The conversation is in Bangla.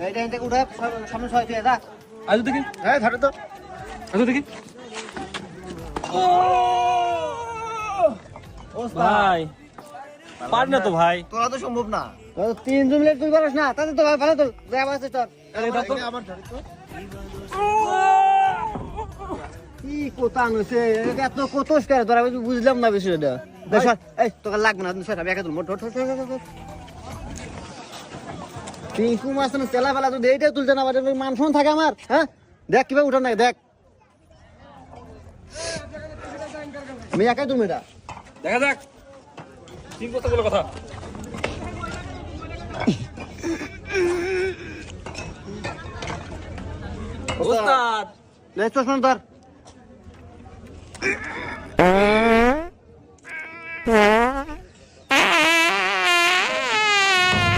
এইটা থেকে উঠে সামনে ছয় তুই যা আজ দেখি হ্যাঁ ধরে তো আজ দেখি ভাই পার না তো ভাই তোরা তো সম্ভব না তিনজন মিলে তুই পারিস না তাতে তো ভালো তো যা আছে তোর আবার ধরে তো কি কোথা নছে এত কতস করে তোরা বুঝলাম না বিষয়টা দেখ এই তোকে লাগবে না স্যার আমি একা তুলবো পিঙ্কু মাছ না তেলা ফেলা তো এইটাই তুলতে না পারে মান শোন থাকে আমার হ্যাঁ দেখ কিভাবে উঠান না দেখ আমি একাই তুলবো এটা দেখা যাক তিন কতগুলো কথা ওস্তাদ লে চশমা ধর